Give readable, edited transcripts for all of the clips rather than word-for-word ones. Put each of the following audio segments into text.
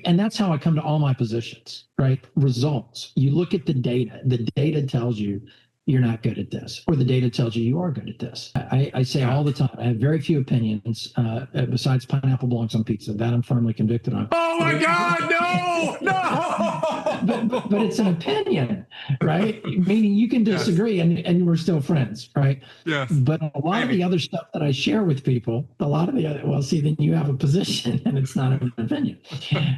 And that's how I come to all my positions, right? Results. You look at the data. The data tells you you're not good at this, or the data tells you you are good at this. I say all the time, I have very few opinions besides pineapple belongs on pizza. That I'm firmly convicted on. Oh my God, no. But it's an opinion, right? Meaning you can disagree and we're still friends, right? Yes. But a lot of the other stuff that I share with people, well, see, then you have a position and it's not an opinion.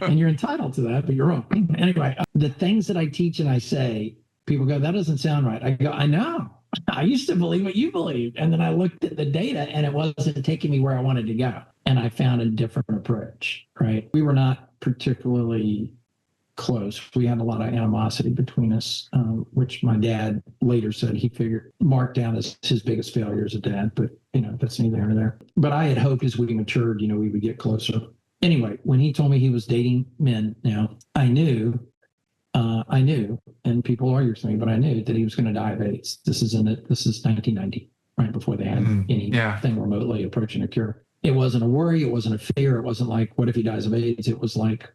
And you're entitled to that, but you're wrong. Anyway, the things that I teach and I say, people go, that doesn't sound right. I go, I know. I used to believe what you believed. And then I looked at the data and it wasn't taking me where I wanted to go. And I found a different approach, right? We were not particularly close. We had a lot of animosity between us, which my dad later said he figured marked down as his biggest failure as a dad. But, that's neither here nor there. But I had hoped as we matured, we would get closer. Anyway, when he told me he was dating men now, I knew, and people argue with me, but I knew that he was going to die of AIDS. This is 1990, right before they had anything remotely approaching a cure. It wasn't a worry. It wasn't a fear. It wasn't like, what if he dies of AIDS? It was like,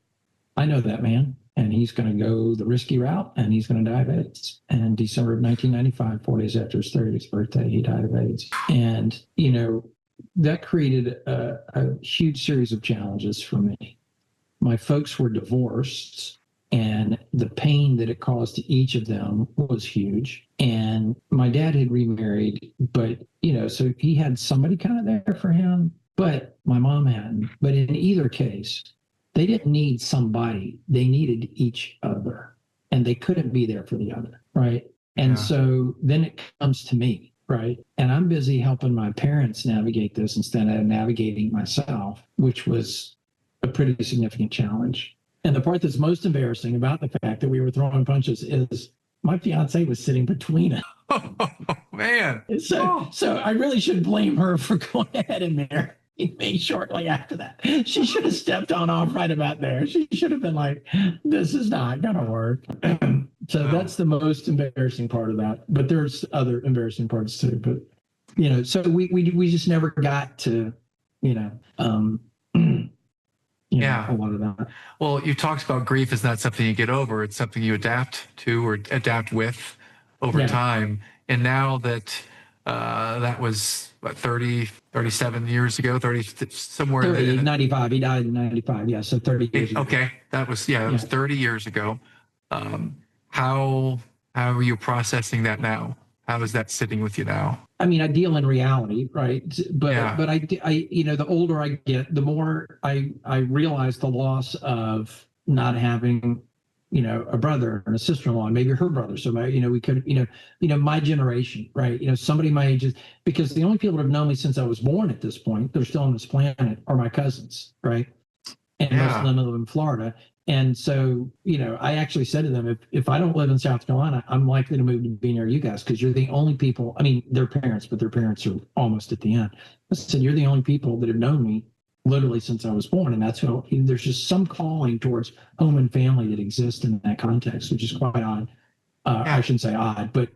I know that man, and he's going to go the risky route, and he's going to die of AIDS. And December of 1995, 4 days after his 30th birthday, he died of AIDS. And, that created a huge series of challenges for me. My folks were divorced, and the pain that it caused to each of them was huge. And my dad had remarried, but, so he had somebody kind of there for him, but my mom hadn't. But in either case, they didn't need somebody. They needed each other, and they couldn't be there for the other, right? And so then it comes to me, right? And I'm busy helping my parents navigate this instead of navigating myself, which was a pretty significant challenge. And the part that's most embarrassing about the fact that we were throwing punches is my fiance was sitting between us. Oh, man. So I really should blame her for going ahead and marrying me shortly after that. She should have stepped on off right about there. She should have been like, this is not going to work. So that's the most embarrassing part of that. But there's other embarrassing parts too. But, so we just never got to, a lot of that. Well, you talked about grief is not something you get over. It's something you adapt to or adapt with over time. And now that that was, 37 years ago, 30, somewhere. 30, 95. He died in 95. Yeah, so 30 years ago. Okay. That was, that was 30 years ago. How are you processing that now? How is that sitting with you now? I mean, I deal in reality, right? But I the older I get, the more I realize the loss of not having, a brother and a sister-in-law, and maybe her brother. So we could, my generation, right? Somebody my age, because the only people that have known me since I was born at this point, they're still on this planet, are my cousins, right? And most of them live in Florida. And so, I actually said to them, if I don't live in South Carolina, I'm likely to move to be near you guys because you're the only people. I mean, their parents, but their parents are almost at the end. I said, you're the only people that have known me literally since I was born. And that's how there's just some calling towards home and family that exists in that context, which is quite odd. I shouldn't say odd, but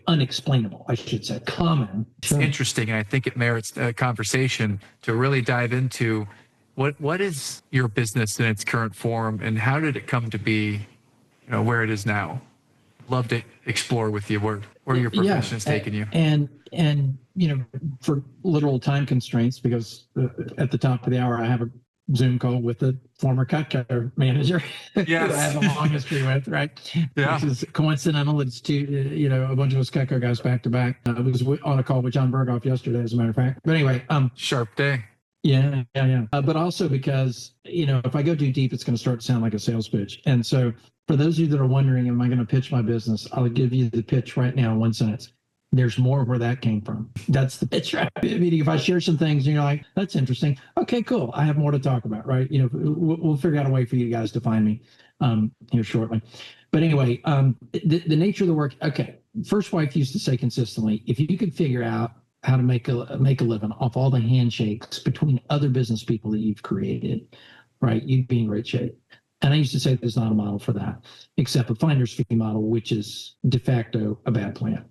unexplainable, I should say, common. It's interesting. And I think it merits a conversation to really dive into what is your business in its current form, and how did it come to be, where it is now? Love to explore with you where your profession has taken you. And for literal time constraints, because at the top of the hour I have a Zoom call with the former Cutco manager who I have a long history with, right? Yeah. Which is coincidental. It's a bunch of us Cutco guys back to back. I was on a call with John Berghoff yesterday, as a matter of fact. But anyway, sharp day. Yeah. But also because, if I go too deep, it's going to start to sound like a sales pitch. And so for those of you that are wondering, am I going to pitch my business? I'll give you the pitch right now in one sentence. There's more where that came from. That's the pitch, right? Meaning if I share some things and you're like, that's interesting. Okay, cool. I have more to talk about, right? We'll figure out a way for you guys to find me here shortly. But anyway, the nature of the work. Okay. First wife used to say consistently, if you could figure out how to make a living off all the handshakes between other business people that you've created, right? You'd be in great shape. And I used to say there's not a model for that, except a finder's fee model, which is de facto a bad plan.